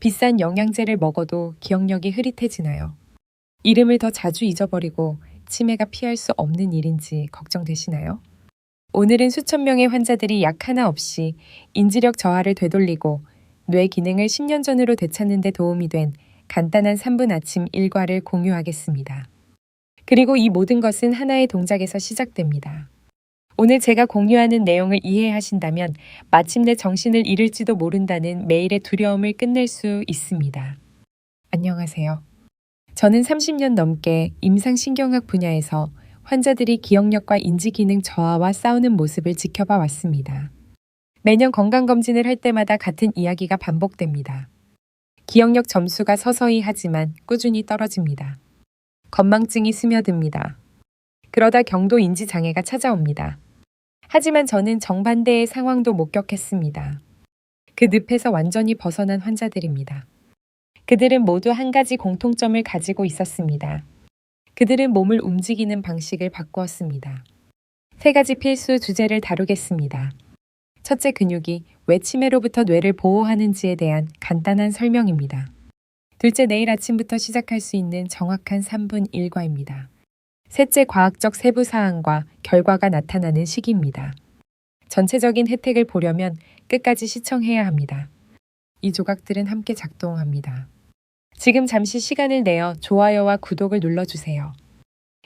비싼 영양제를 먹어도 기억력이 흐릿해지나요? 이름을 더 자주 잊어버리고 치매가 피할 수 없는 일인지 걱정되시나요? 오늘은 수천 명의 환자들이 약 하나 없이 인지력 저하를 되돌리고 뇌 기능을 10년 전으로 되찾는 데 도움이 된 간단한 3분 아침 일과를 공유하겠습니다. 그리고 이 모든 것은 하나의 동작에서 시작됩니다. 오늘 제가 공유하는 내용을 이해하신다면 마침내 정신을 잃을지도 모른다는 매일의 두려움을 끝낼 수 있습니다. 안녕하세요. 저는 30년 넘게 임상신경학 분야에서 환자들이 기억력과 인지기능 저하와 싸우는 모습을 지켜봐 왔습니다. 매년 건강검진을 할 때마다 같은 이야기가 반복됩니다. 기억력 점수가 서서히 하지만 꾸준히 떨어집니다. 건망증이 스며듭니다. 그러다 경도 인지 장애가 찾아옵니다. 하지만 저는 정반대의 상황도 목격했습니다. 그 늪에서 완전히 벗어난 환자들입니다. 그들은 모두 한 가지 공통점을 가지고 있었습니다. 그들은 몸을 움직이는 방식을 바꾸었습니다. 세 가지 필수 주제를 다루겠습니다. 첫째, 근육이 왜 치매로부터 뇌를 보호하는지에 대한 간단한 설명입니다. 둘째, 내일 아침부터 시작할 수 있는 정확한 3분 일과입니다. 셋째, 과학적 세부 사항과 결과가 나타나는 시기입니다. 전체적인 혜택을 보려면 끝까지 시청해야 합니다. 이 조각들은 함께 작동합니다. 지금 잠시 시간을 내어 좋아요와 구독을 눌러주세요.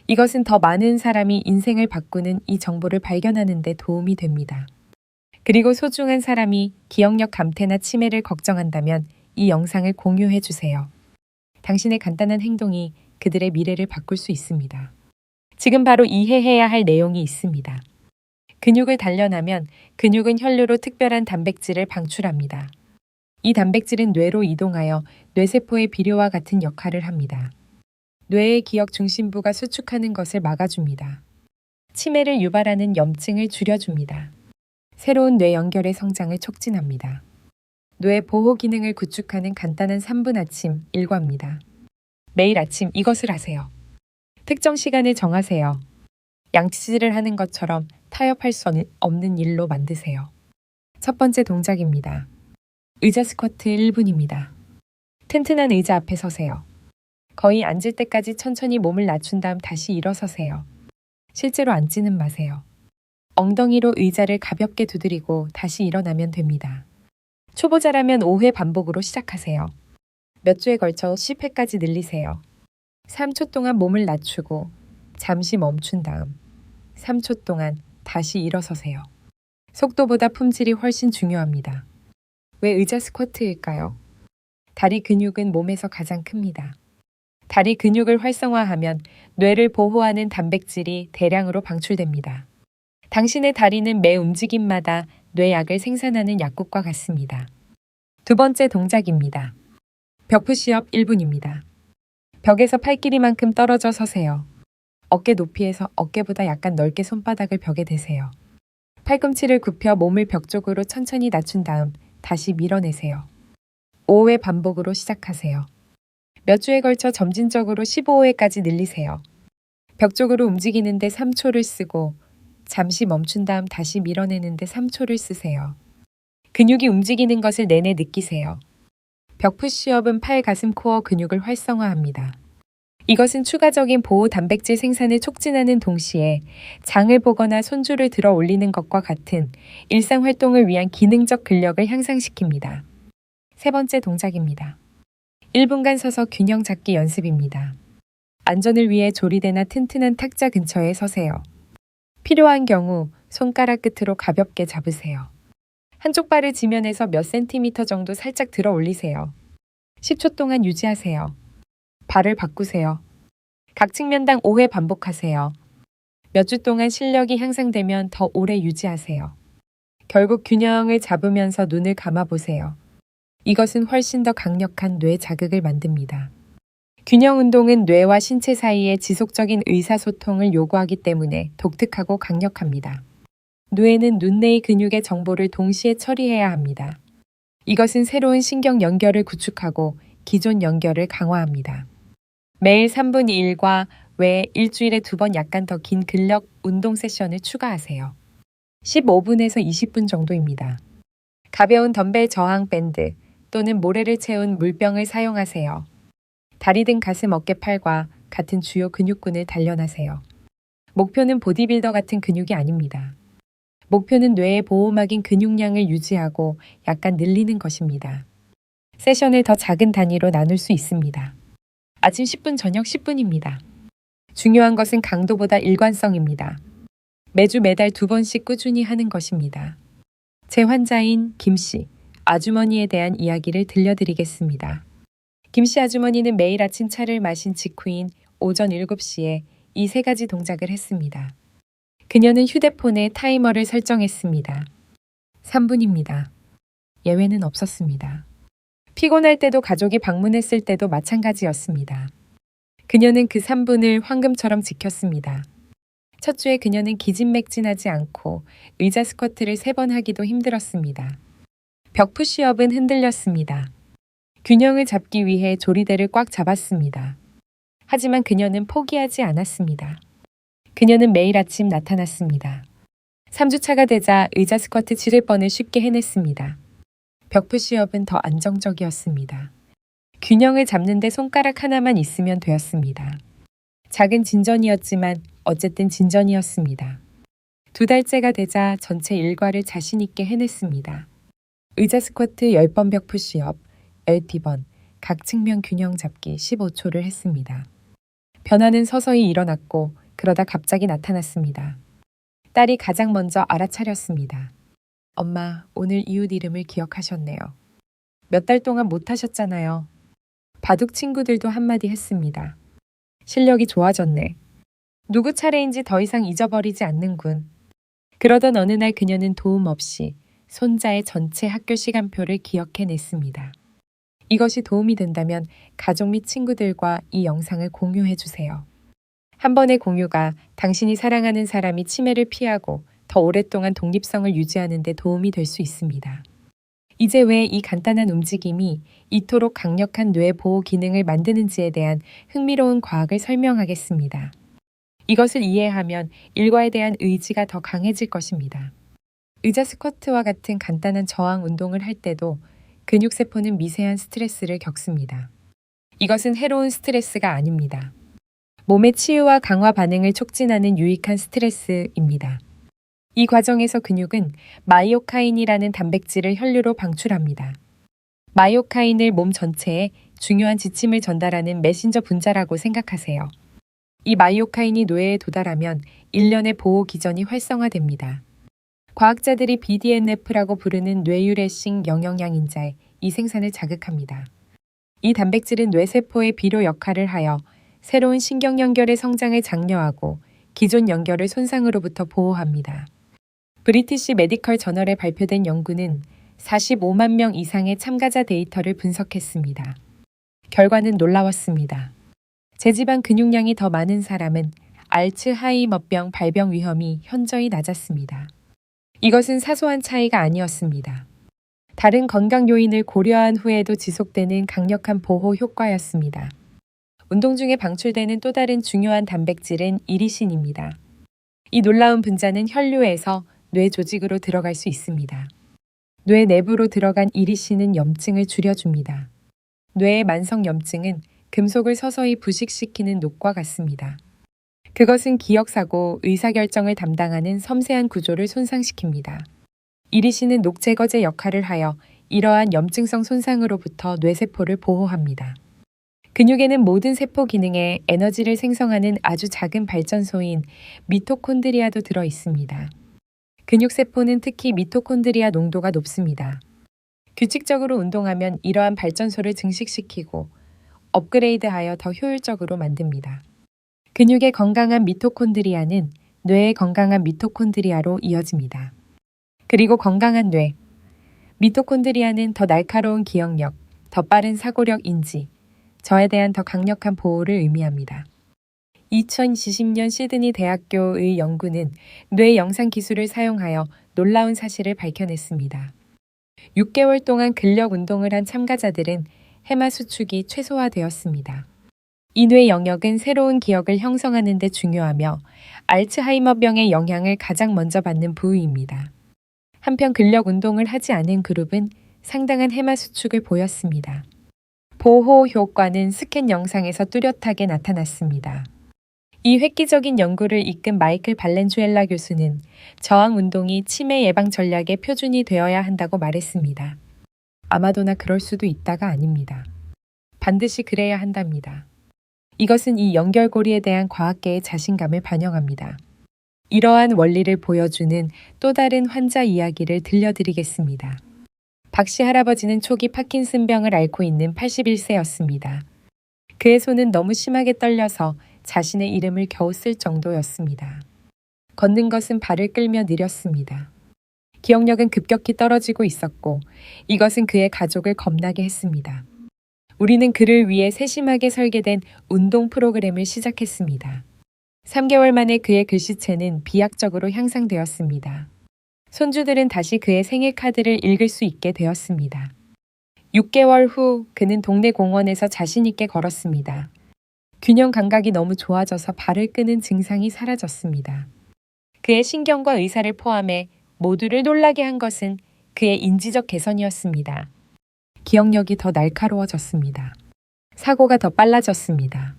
이것은 더 많은 사람이 인생을 바꾸는 이 정보를 발견하는 데 도움이 됩니다. 그리고 소중한 사람이 기억력 감퇴나 치매를 걱정한다면 이 영상을 공유해 주세요. 당신의 간단한 행동이 그들의 미래를 바꿀 수 있습니다. 지금 바로 이해해야 할 내용이 있습니다. 근육을 단련하면 근육은 혈류로 특별한 단백질을 방출합니다. 이 단백질은 뇌로 이동하여 뇌세포의 비료와 같은 역할을 합니다. 뇌의 기억 중심부가 수축하는 것을 막아줍니다. 치매를 유발하는 염증을 줄여줍니다. 새로운 뇌 연결의 성장을 촉진합니다. 뇌 보호 기능을 구축하는 간단한 3분 아침 일과입니다. 매일 아침 이것을 하세요. 특정 시간을 정하세요. 양치질을 하는 것처럼 타협할 수 없는 일로 만드세요. 첫 번째 동작입니다. 의자 스쿼트 1분입니다. 튼튼한 의자 앞에 서세요. 거의 앉을 때까지 천천히 몸을 낮춘 다음 다시 일어서세요. 실제로 앉지는 마세요. 엉덩이로 의자를 가볍게 두드리고 다시 일어나면 됩니다. 초보자라면 5회 반복으로 시작하세요. 몇 주에 걸쳐 10회까지 늘리세요. 3초 동안 몸을 낮추고 잠시 멈춘 다음 3초 동안 다시 일어서세요. 속도보다 품질이 훨씬 중요합니다. 왜 의자 스쿼트일까요? 다리 근육은 몸에서 가장 큽니다. 다리 근육을 활성화하면 뇌를 보호하는 단백질이 대량으로 방출됩니다. 당신의 다리는 매 움직임마다 뇌약을 생산하는 약국과 같습니다. 두 번째 동작입니다. 벽 푸시업 1분입니다. 벽에서 팔 길이만큼 떨어져 서세요. 어깨 높이에서 어깨보다 약간 넓게 손바닥을 벽에 대세요. 팔꿈치를 굽혀 몸을 벽 쪽으로 천천히 낮춘 다음 다시 밀어내세요. 5회 반복으로 시작하세요. 몇 주에 걸쳐 점진적으로 15회까지 늘리세요. 벽 쪽으로 움직이는데 3초를 쓰고 잠시 멈춘 다음 다시 밀어내는데 3초를 쓰세요. 근육이 움직이는 것을 내내 느끼세요. 벽 푸시업은 팔, 가슴, 코어 근육을 활성화합니다. 이것은 추가적인 보호 단백질 생산을 촉진하는 동시에 장을 보거나 손줄을 들어 올리는 것과 같은 일상 활동을 위한 기능적 근력을 향상시킵니다. 세 번째 동작입니다. 1분간 서서 균형 잡기 연습입니다. 안전을 위해 조리대나 튼튼한 탁자 근처에 서세요. 필요한 경우 손가락 끝으로 가볍게 잡으세요. 한쪽 발을 지면에서 몇 센티미터 정도 살짝 들어 올리세요. 10초 동안 유지하세요. 발을 바꾸세요. 각 측면당 5회 반복하세요. 몇 주 동안 실력이 향상되면 더 오래 유지하세요. 결국 균형을 잡으면서 눈을 감아보세요. 이것은 훨씬 더 강력한 뇌 자극을 만듭니다. 균형 운동은 뇌와 신체 사이에 지속적인 의사소통을 요구하기 때문에 독특하고 강력합니다. 뇌는 눈내의 근육의 정보를 동시에 처리해야 합니다. 이것은 새로운 신경 연결을 구축하고 기존 연결을 강화합니다. 매일 3분 일과 외에 일주일에 2번 약간 더 긴 근력 운동 세션을 추가하세요. 15분에서 20분 정도입니다. 가벼운 덤벨 저항 밴드 또는 모래를 채운 물병을 사용하세요. 다리 등 가슴, 어깨, 팔과 같은 주요 근육군을 단련하세요. 목표는 보디빌더 같은 근육이 아닙니다. 목표는 뇌의 보호막인 근육량을 유지하고 약간 늘리는 것입니다. 세션을 더 작은 단위로 나눌 수 있습니다. 아침 10분, 저녁 10분입니다. 중요한 것은 강도보다 일관성입니다. 매주 매달 2번씩 꾸준히 하는 것입니다. 제 환자인 김씨, 아주머니에 대한 이야기를 들려드리겠습니다. 김씨 아주머니는 매일 아침 차를 마신 직후인 오전 7시에 이 3가지 동작을 했습니다. 그녀는 휴대폰에 타이머를 설정했습니다. 3분입니다. 예외는 없었습니다. 피곤할 때도 가족이 방문했을 때도 마찬가지였습니다. 그녀는 그 3분을 황금처럼 지켰습니다. 첫 주에 그녀는 기진맥진하지 않고 의자 스쿼트를 3번 하기도 힘들었습니다. 벽 푸시업은 흔들렸습니다. 균형을 잡기 위해 조리대를 꽉 잡았습니다. 하지만 그녀는 포기하지 않았습니다. 그녀는 매일 아침 나타났습니다. 3주차가 되자 의자 스쿼트 7번을 쉽게 해냈습니다. 벽 푸시업은 더 안정적이었습니다. 균형을 잡는데 손가락 하나만 있으면 되었습니다. 작은 진전이었지만 어쨌든 진전이었습니다. 2달째가 되자 전체 일과를 자신 있게 해냈습니다. 의자 스쿼트 10번, 벽 푸시업, LP번, 각 측면 균형 잡기 15초를 했습니다. 변화는 서서히 일어났고 그러다 갑자기 나타났습니다. 딸이 가장 먼저 알아차렸습니다. 엄마, 오늘 이웃 이름을 기억하셨네요. 몇 달 동안 못 하셨잖아요. 바둑 친구들도 한마디 했습니다. 실력이 좋아졌네. 누구 차례인지 더 이상 잊어버리지 않는군. 그러던 어느 날 그녀는 도움 없이 손자의 전체 학교 시간표를 기억해냈습니다. 이것이 도움이 된다면 가족 및 친구들과 이 영상을 공유해 주세요. 한 번의 공유가 당신이 사랑하는 사람이 치매를 피하고 더 오랫동안 독립성을 유지하는 데 도움이 될 수 있습니다. 이제 왜 이 간단한 움직임이 이토록 강력한 뇌 보호 기능을 만드는지에 대한 흥미로운 과학을 설명하겠습니다. 이것을 이해하면 일과에 대한 의지가 더 강해질 것입니다. 의자 스쿼트와 같은 간단한 저항 운동을 할 때도 근육세포는 미세한 스트레스를 겪습니다. 이것은 해로운 스트레스가 아닙니다. 몸의 치유와 강화 반응을 촉진하는 유익한 스트레스입니다. 이 과정에서 근육은 마이오카인이라는 단백질을 혈류로 방출합니다. 마이오카인을 몸 전체에 중요한 지침을 전달하는 메신저 분자라고 생각하세요. 이 마이오카인이 뇌에 도달하면 일련의 보호 기전이 활성화됩니다. 과학자들이 BDNF라고 부르는 뇌유래식 영영양인자의 이 생산을 자극합니다. 이 단백질은 뇌세포의 비료 역할을 하여 새로운 신경 연결의 성장을 장려하고 기존 연결을 손상으로부터 보호합니다. 브리티시 메디컬 저널에 발표된 연구는 45만 명 이상의 참가자 데이터를 분석했습니다. 결과는 놀라웠습니다. 제지방 근육량이 더 많은 사람은 알츠하이머병 발병 위험이 현저히 낮았습니다. 이것은 사소한 차이가 아니었습니다. 다른 건강 요인을 고려한 후에도 지속되는 강력한 보호 효과였습니다. 운동 중에 방출되는 또 다른 중요한 단백질은 이리신입니다. 이 놀라운 분자는 혈류에서 뇌 조직으로 들어갈 수 있습니다. 뇌 내부로 들어간 이리신은 염증을 줄여줍니다. 뇌의 만성 염증은 금속을 서서히 부식시키는 녹과 같습니다. 그것은 기억사고, 의사결정을 담당하는 섬세한 구조를 손상시킵니다. 이리신은 녹 제거제 역할을 하여 이러한 염증성 손상으로부터 뇌세포를 보호합니다. 근육에는 모든 세포 기능에 에너지를 생성하는 아주 작은 발전소인 미토콘드리아도 들어 있습니다. 근육세포는 특히 미토콘드리아 농도가 높습니다. 규칙적으로 운동하면 이러한 발전소를 증식시키고 업그레이드하여 더 효율적으로 만듭니다. 근육의 건강한 미토콘드리아는 뇌의 건강한 미토콘드리아로 이어집니다. 그리고 건강한 뇌. 미토콘드리아는 더 날카로운 기억력, 더 빠른 사고력 인지, 저에 대한 더 강력한 보호를 의미합니다. 2020년 시드니 대학교의 연구는 뇌 영상 기술을 사용하여 놀라운 사실을 밝혀냈습니다. 6개월 동안 근력 운동을 한 참가자들은 해마 수축이 최소화되었습니다. 이 뇌 영역은 새로운 기억을 형성하는 데 중요하며 알츠하이머병의 영향을 가장 먼저 받는 부위입니다. 한편 근력 운동을 하지 않은 그룹은 상당한 해마 수축을 보였습니다. 보호 효과는 스캔 영상에서 뚜렷하게 나타났습니다. 이 획기적인 연구를 이끈 마이클 발렌주엘라 교수는 저항 운동이 치매 예방 전략의 표준이 되어야 한다고 말했습니다. 아마도나 그럴 수도 있다가 아닙니다. 반드시 그래야 한답니다. 이것은 이 연결고리에 대한 과학계의 자신감을 반영합니다. 이러한 원리를 보여주는 또 다른 환자 이야기를 들려드리겠습니다. 박 씨 할아버지는 초기 파킨슨병을 앓고 있는 81세였습니다. 그의 손은 너무 심하게 떨려서 자신의 이름을 겨우 쓸 정도였습니다. 걷는 것은 발을 끌며 느렸습니다. 기억력은 급격히 떨어지고 있었고 이것은 그의 가족을 겁나게 했습니다. 우리는 그를 위해 세심하게 설계된 운동 프로그램을 시작했습니다. 3개월 만에 그의 글씨체는 비약적으로 향상되었습니다. 손주들은 다시 그의 생일 카드를 읽을 수 있게 되었습니다. 6개월 후 그는 동네 공원에서 자신 있게 걸었습니다. 균형 감각이 너무 좋아져서 발을 끄는 증상이 사라졌습니다. 그의 신경과 의사를 포함해 모두를 놀라게 한 것은 그의 인지적 개선이었습니다. 기억력이 더 날카로워졌습니다. 사고가 더 빨라졌습니다.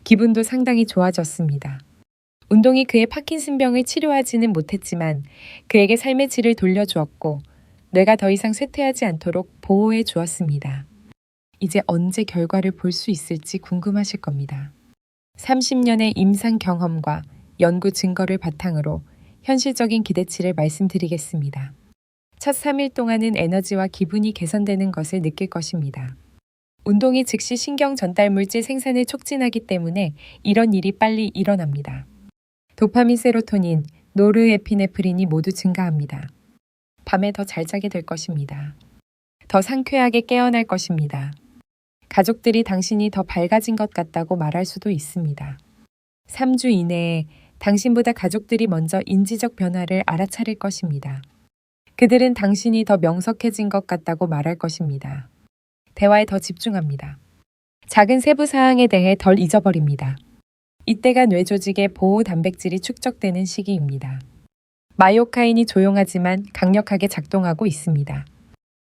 기분도 상당히 좋아졌습니다. 운동이 그의 파킨슨병을 치료하지는 못했지만 그에게 삶의 질을 돌려주었고 뇌가 더 이상 쇠퇴하지 않도록 보호해 주었습니다. 이제 언제 결과를 볼 수 있을지 궁금하실 겁니다. 30년의 임상 경험과 연구 증거를 바탕으로 현실적인 기대치를 말씀드리겠습니다. 첫 3일 동안은 에너지와 기분이 개선되는 것을 느낄 것입니다. 운동이 즉시 신경 전달 물질 생산을 촉진하기 때문에 이런 일이 빨리 일어납니다. 도파민, 세로토닌, 노르에피네프린이 모두 증가합니다. 밤에 더 잘 자게 될 것입니다. 더 상쾌하게 깨어날 것입니다. 가족들이 당신이 더 밝아진 것 같다고 말할 수도 있습니다. 3주 이내에 당신보다 가족들이 먼저 인지적 변화를 알아차릴 것입니다. 그들은 당신이 더 명석해진 것 같다고 말할 것입니다. 대화에 더 집중합니다. 작은 세부 사항에 대해 덜 잊어버립니다. 이때가 뇌 조직의 보호 단백질이 축적되는 시기입니다. 마이오카인이 조용하지만 강력하게 작동하고 있습니다.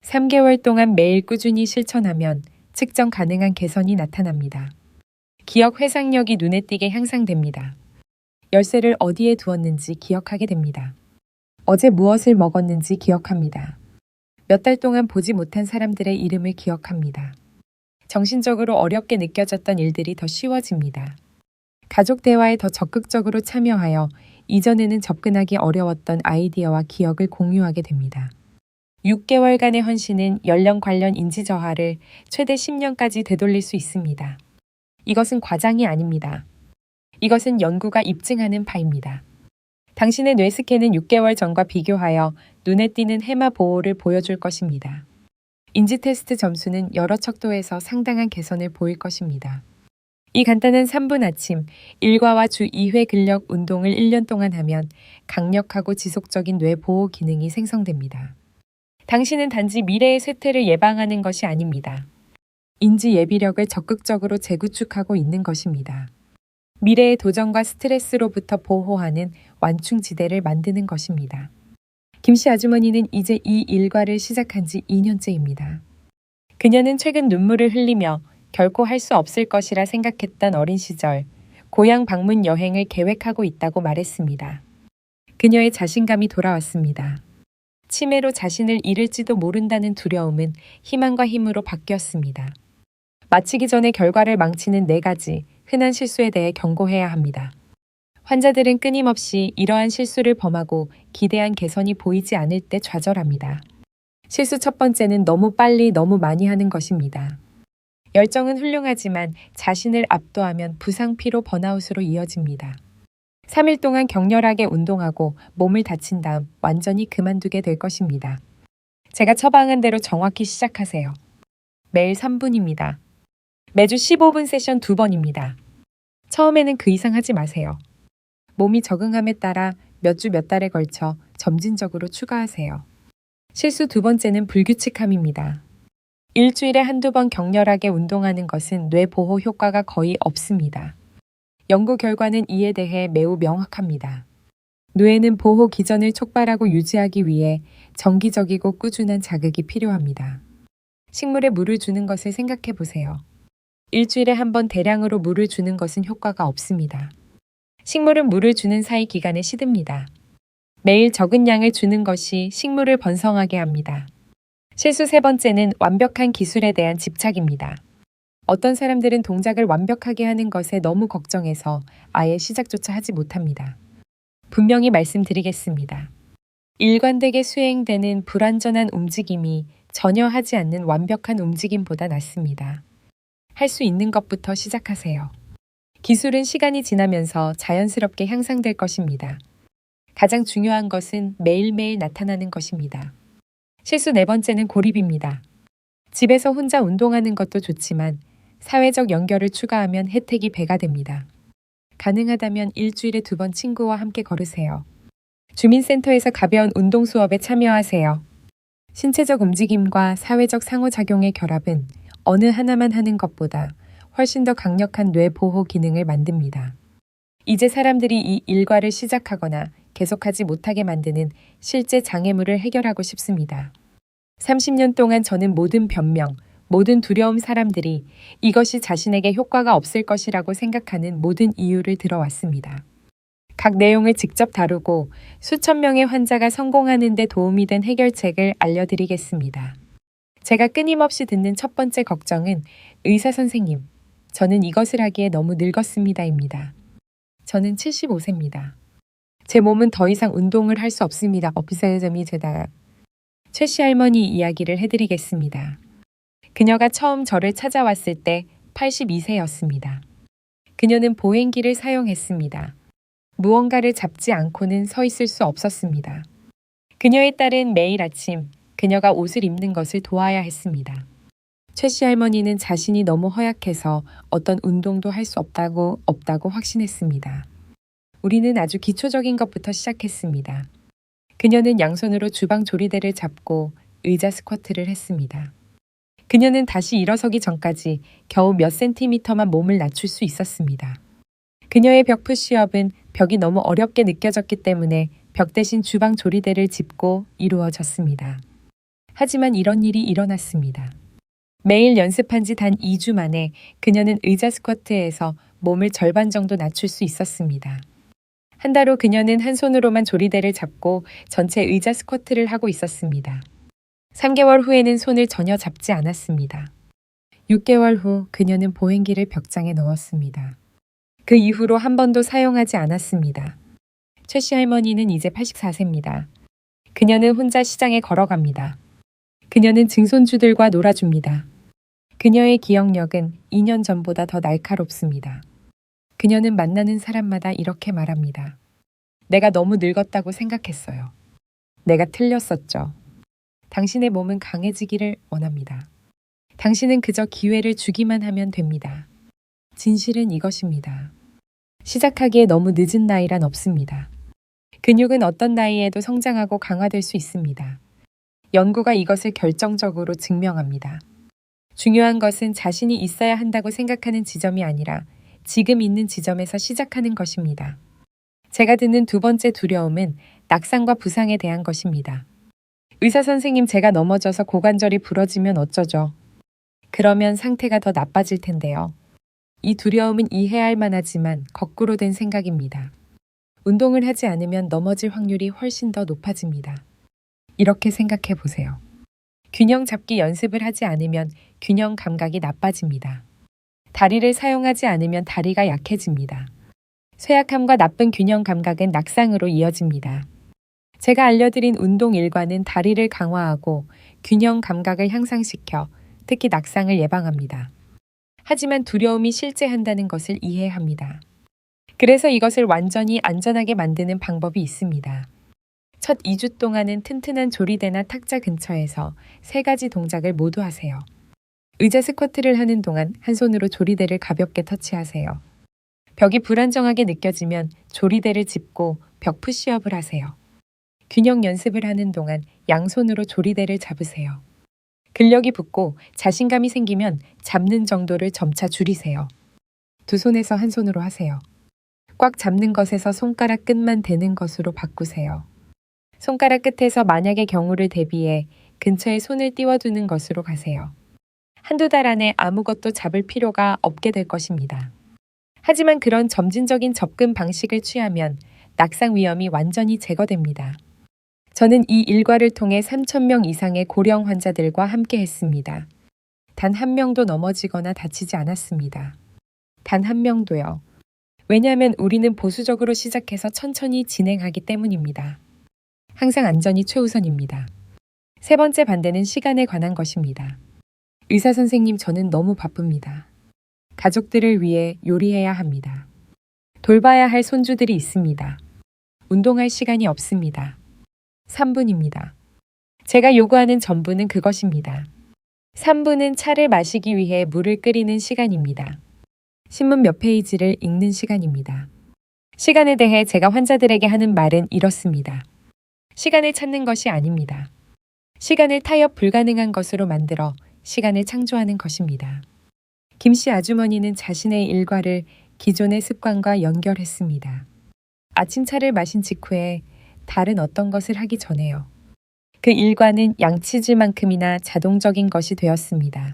3개월 동안 매일 꾸준히 실천하면 측정 가능한 개선이 나타납니다. 기억 회상력이 눈에 띄게 향상됩니다. 열쇠를 어디에 두었는지 기억하게 됩니다. 어제 무엇을 먹었는지 기억합니다. 몇 달 동안 보지 못한 사람들의 이름을 기억합니다. 정신적으로 어렵게 느껴졌던 일들이 더 쉬워집니다. 가족 대화에 더 적극적으로 참여하여 이전에는 접근하기 어려웠던 아이디어와 기억을 공유하게 됩니다. 6개월간의 헌신은 연령 관련 인지 저하를 최대 10년까지 되돌릴 수 있습니다. 이것은 과장이 아닙니다. 이것은 연구가 입증하는 바입니다. 당신의 뇌 스캔은 6개월 전과 비교하여 눈에 띄는 해마 보호를 보여줄 것입니다. 인지 테스트 점수는 여러 척도에서 상당한 개선을 보일 것입니다. 이 간단한 3분 아침 일과와 주 2회 근력 운동을 1년 동안 하면 강력하고 지속적인 뇌 보호 기능이 생성됩니다. 당신은 단지 미래의 쇠퇴를 예방하는 것이 아닙니다. 인지 예비력을 적극적으로 재구축하고 있는 것입니다. 미래의 도전과 스트레스로부터 보호하는 완충지대를 만드는 것입니다. 김씨 아주머니는 이제 이 일과를 시작한 지 2년째입니다. 그녀는 최근 눈물을 흘리며 결코 할 수 없을 것이라 생각했던 어린 시절, 고향 방문 여행을 계획하고 있다고 말했습니다. 그녀의 자신감이 돌아왔습니다. 치매로 자신을 잃을지도 모른다는 두려움은 희망과 힘으로 바뀌었습니다. 마치기 전에 결과를 망치는 4가지 흔한 실수에 대해 경고해야 합니다. 환자들은 끊임없이 이러한 실수를 범하고 기대한 개선이 보이지 않을 때 좌절합니다. 실수 첫 번째는 너무 빨리 너무 많이 하는 것입니다. 열정은 훌륭하지만 자신을 압도하면 부상 피로 번아웃으로 이어집니다. 3일 동안 격렬하게 운동하고 몸을 다친 다음 완전히 그만두게 될 것입니다. 제가 처방한 대로 정확히 시작하세요. 매일 3분입니다. 매주 15분 세션 2번입니다. 처음에는 그 이상 하지 마세요. 몸이 적응함에 따라 몇 주 몇 달에 걸쳐 점진적으로 추가하세요. 실수 2번째는 불규칙함입니다. 일주일에 1~2번 격렬하게 운동하는 것은 뇌 보호 효과가 거의 없습니다. 연구 결과는 이에 대해 매우 명확합니다. 뇌에는 보호 기전을 촉발하고 유지하기 위해 정기적이고 꾸준한 자극이 필요합니다. 식물에 물을 주는 것을 생각해 보세요. 일주일에 한 번 대량으로 물을 주는 것은 효과가 없습니다. 식물은 물을 주는 사이 기간에 시듭니다. 매일 적은 양을 주는 것이 식물을 번성하게 합니다. 실수 세 번째는 완벽한 기술에 대한 집착입니다. 어떤 사람들은 동작을 완벽하게 하는 것에 너무 걱정해서 아예 시작조차 하지 못합니다. 분명히 말씀드리겠습니다. 일관되게 수행되는 불완전한 움직임이 전혀 하지 않는 완벽한 움직임보다 낫습니다. 할 수 있는 것부터 시작하세요. 기술은 시간이 지나면서 자연스럽게 향상될 것입니다. 가장 중요한 것은 매일매일 나타나는 것입니다. 실수 네 번째는 고립입니다. 집에서 혼자 운동하는 것도 좋지만 사회적 연결을 추가하면 혜택이 배가 됩니다. 가능하다면 일주일에 2번 친구와 함께 걸으세요. 주민센터에서 가벼운 운동 수업에 참여하세요. 신체적 움직임과 사회적 상호작용의 결합은 어느 하나만 하는 것보다 훨씬 더 강력한 뇌 보호 기능을 만듭니다. 이제 사람들이 이 일과를 시작하거나 계속하지 못하게 만드는 실제 장애물을 해결하고 싶습니다. 30년 동안 저는 모든 변명, 모든 두려움 사람들이 이것이 자신에게 효과가 없을 것이라고 생각하는 모든 이유를 들어왔습니다. 각 내용을 직접 다루고 수천 명의 환자가 성공하는 데 도움이 된 해결책을 알려드리겠습니다. 제가 끊임없이 듣는 첫 번째 걱정은 의사 선생님, 저는 이것을 하기에 너무 늙었습니다입니다. 저는 75세입니다. 제 몸은 더 이상 운동을 할 수 없습니다. 없애점이 되다. 최씨 할머니 이야기를 해드리겠습니다. 그녀가 처음 저를 찾아왔을 때 82세였습니다. 그녀는 보행기를 사용했습니다. 무언가를 잡지 않고는 서 있을 수 없었습니다. 그녀의 딸은 매일 아침 그녀가 옷을 입는 것을 도와야 했습니다. 최씨 할머니는 자신이 너무 허약해서 어떤 운동도 할 수 없다고 확신했습니다. 우리는 아주 기초적인 것부터 시작했습니다. 그녀는 양손으로 주방 조리대를 잡고 의자 스쿼트를 했습니다. 그녀는 다시 일어서기 전까지 겨우 몇 센티미터만 몸을 낮출 수 있었습니다. 그녀의 벽 푸시업은 벽이 너무 어렵게 느껴졌기 때문에 벽 대신 주방 조리대를 짚고 이루어졌습니다. 하지만 이런 일이 일어났습니다. 매일 연습한 지 단 2주 만에 그녀는 의자 스쿼트에서 몸을 절반 정도 낮출 수 있었습니다. 한 달 후 그녀는 한 손으로만 조리대를 잡고 전체 의자 스쿼트를 하고 있었습니다. 3개월 후에는 손을 전혀 잡지 않았습니다. 6개월 후 그녀는 보행기를 벽장에 넣었습니다. 그 이후로 한 번도 사용하지 않았습니다. 최씨 할머니는 이제 84세입니다. 그녀는 혼자 시장에 걸어갑니다. 그녀는 증손주들과 놀아줍니다. 그녀의 기억력은 2년 전보다 더 날카롭습니다. 그녀는 만나는 사람마다 이렇게 말합니다. 내가 너무 늙었다고 생각했어요. 내가 틀렸었죠. 당신의 몸은 강해지기를 원합니다. 당신은 그저 기회를 주기만 하면 됩니다. 진실은 이것입니다. 시작하기에 너무 늦은 나이란 없습니다. 근육은 어떤 나이에도 성장하고 강화될 수 있습니다. 연구가 이것을 결정적으로 증명합니다. 중요한 것은 자신이 있어야 한다고 생각하는 지점이 아니라 지금 있는 지점에서 시작하는 것입니다. 제가 듣는 두 번째 두려움은 낙상과 부상에 대한 것입니다. 의사 선생님, 제가 넘어져서 고관절이 부러지면 어쩌죠? 그러면 상태가 더 나빠질 텐데요. 이 두려움은 이해할 만하지만 거꾸로 된 생각입니다. 운동을 하지 않으면 넘어질 확률이 훨씬 더 높아집니다. 이렇게 생각해 보세요. 균형 잡기 연습을 하지 않으면 균형 감각이 나빠집니다. 다리를 사용하지 않으면 다리가 약해집니다. 쇠약함과 나쁜 균형 감각은 낙상으로 이어집니다. 제가 알려드린 운동 일과는 다리를 강화하고 균형 감각을 향상시켜 특히 낙상을 예방합니다. 하지만 두려움이 실제한다는 것을 이해합니다. 그래서 이것을 완전히 안전하게 만드는 방법이 있습니다. 첫 2주 동안은 튼튼한 조리대나 탁자 근처에서 3가지 동작을 모두 하세요. 의자 스쿼트를 하는 동안 한 손으로 조리대를 가볍게 터치하세요. 벽이 불안정하게 느껴지면 조리대를 짚고 벽 푸시업을 하세요. 균형 연습을 하는 동안 양손으로 조리대를 잡으세요. 근력이 붙고 자신감이 생기면 잡는 정도를 점차 줄이세요. 두 손에서 한 손으로 하세요. 꽉 잡는 것에서 손가락 끝만 대는 것으로 바꾸세요. 손가락 끝에서 만약의 경우를 대비해 근처에 손을 띄워두는 것으로 가세요. 한두 달 안에 아무것도 잡을 필요가 없게 될 것입니다. 하지만 그런 점진적인 접근 방식을 취하면 낙상 위험이 완전히 제거됩니다. 저는 이 일과를 통해 3,000명 이상의 고령 환자들과 함께 했습니다. 단 한 명도 넘어지거나 다치지 않았습니다. 단 한 명도요. 왜냐하면 우리는 보수적으로 시작해서 천천히 진행하기 때문입니다. 항상 안전이 최우선입니다. 세 번째 반대는 시간에 관한 것입니다. 의사 선생님, 저는 너무 바쁩니다. 가족들을 위해 요리해야 합니다. 돌봐야 할 손주들이 있습니다. 운동할 시간이 없습니다. 3분입니다. 제가 요구하는 전부는 그것입니다. 3분은 차를 마시기 위해 물을 끓이는 시간입니다. 신문 몇 페이지를 읽는 시간입니다. 시간에 대해 제가 환자들에게 하는 말은 이렇습니다. 시간을 찾는 것이 아닙니다. 시간을 타협 불가능한 것으로 만들어 시간을 창조하는 것입니다. 김씨 아주머니는 자신의 일과를 기존의 습관과 연결했습니다. 아침차를 마신 직후에 다른 어떤 것을 하기 전에요. 그 일과는 양치질만큼이나 자동적인 것이 되었습니다.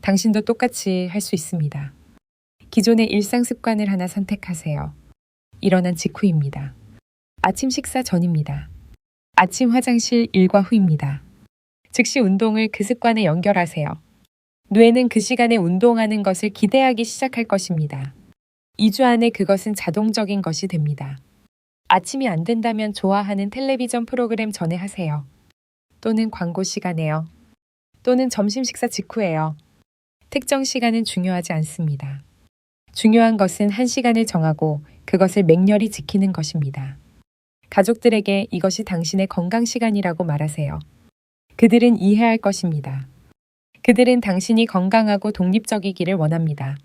당신도 똑같이 할 수 있습니다. 기존의 일상 습관을 하나 선택하세요. 일어난 직후입니다. 아침 식사 전입니다. 아침 화장실 일과 후입니다. 즉시 운동을 그 습관에 연결하세요. 뇌는 그 시간에 운동하는 것을 기대하기 시작할 것입니다. 2주 안에 그것은 자동적인 것이 됩니다. 아침이 안 된다면 좋아하는 텔레비전 프로그램 전에 하세요. 또는 광고 시간에요. 또는 점심 식사 직후에요. 특정 시간은 중요하지 않습니다. 중요한 것은 한 시간을 정하고 그것을 맹렬히 지키는 것입니다. 가족들에게 이것이 당신의 건강 시간이라고 말하세요. 그들은 이해할 것입니다. 그들은 당신이 건강하고 독립적이기를 원합니다.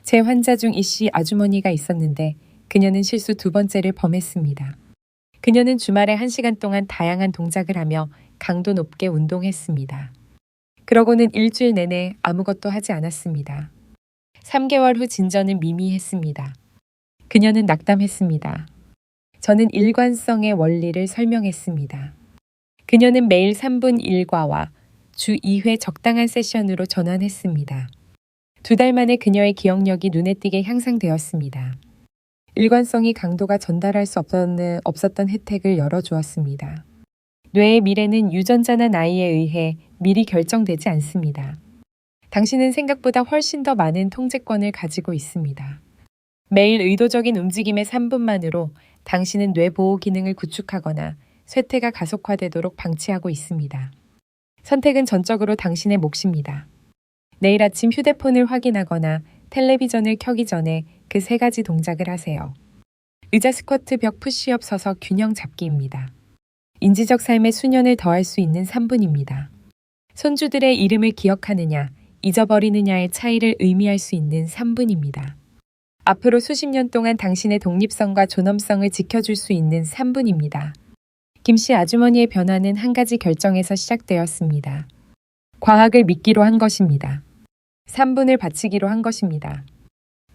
제 환자 중 이씨 아주머니가 있었는데 그녀는 실수 2번째를 범했습니다. 그녀는 주말에 1시간 동안 다양한 동작을 하며 강도 높게 운동했습니다. 그러고는 일주일 내내 아무것도 하지 않았습니다. 3개월 후 진전은 미미했습니다. 그녀는 낙담했습니다. 저는 일관성의 원리를 설명했습니다. 그녀는 매일 3분 일과와 주 2회 적당한 세션으로 전환했습니다. 2달 만에 그녀의 기억력이 눈에 띄게 향상되었습니다. 일관성이 강도가 전달할 수 없었던 혜택을 열어주었습니다. 뇌의 미래는 유전자나 나이에 의해 미리 결정되지 않습니다. 당신은 생각보다 훨씬 더 많은 통제권을 가지고 있습니다. 매일 의도적인 움직임의 3분만으로 당신은 뇌 보호 기능을 구축하거나 쇠퇴가 가속화되도록 방치하고 있습니다. 선택은 전적으로 당신의 몫입니다. 내일 아침 휴대폰을 확인하거나 텔레비전을 켜기 전에 그 3가지 동작을 하세요. 의자 스쿼트, 벽 푸시업, 서서 균형 잡기입니다. 인지적 삶의 수년을 더할 수 있는 3분입니다. 손주들의 이름을 기억하느냐, 잊어버리느냐의 차이를 의미할 수 있는 3분입니다. 앞으로 수십 년 동안 당신의 독립성과 존엄성을 지켜줄 수 있는 3분입니다. 김씨 아주머니의 변화는 한 가지 결정에서 시작되었습니다. 과학을 믿기로 한 것입니다. 3분을 바치기로 한 것입니다.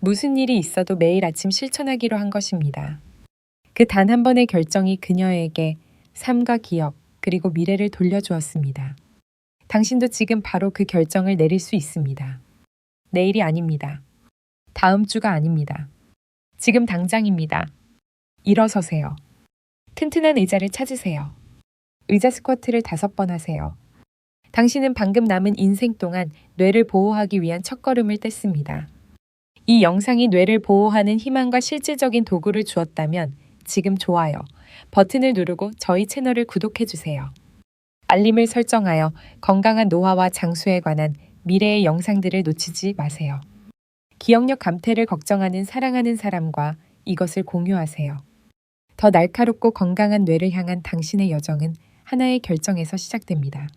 무슨 일이 있어도 매일 아침 실천하기로 한 것입니다. 그 단 한 번의 결정이 그녀에게 삶과 기억, 그리고 미래를 돌려주었습니다. 당신도 지금 바로 그 결정을 내릴 수 있습니다. 내일이 아닙니다. 다음 주가 아닙니다. 지금 당장입니다. 일어서세요. 튼튼한 의자를 찾으세요. 의자 스쿼트를 5번 하세요. 당신은 방금 남은 인생 동안 뇌를 보호하기 위한 첫걸음을 뗐습니다. 이 영상이 뇌를 보호하는 희망과 실질적인 도구를 주었다면 지금 좋아요 버튼을 누르고 저희 채널을 구독해주세요. 알림을 설정하여 건강한 노화와 장수에 관한 미래의 영상들을 놓치지 마세요. 기억력 감퇴를 걱정하는 사랑하는 사람과 이것을 공유하세요. 더 날카롭고 건강한 뇌를 향한 당신의 여정은 하나의 결정에서 시작됩니다.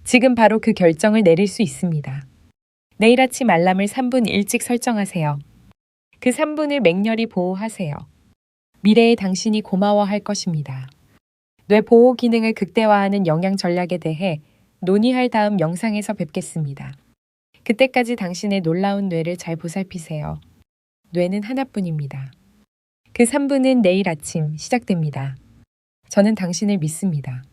지금 바로 그 결정을 내릴 수 있습니다. 내일 아침 알람을 3분 일찍 설정하세요. 그 3분을 맹렬히 보호하세요. 미래의 당신이 고마워할 것입니다. 뇌 보호 기능을 극대화하는 영양 전략에 대해 논의할 다음 영상에서 뵙겠습니다. 그때까지 당신의 놀라운 뇌를 잘 보살피세요. 뇌는 하나뿐입니다. 그 3분은 내일 아침 시작됩니다. 저는 당신을 믿습니다.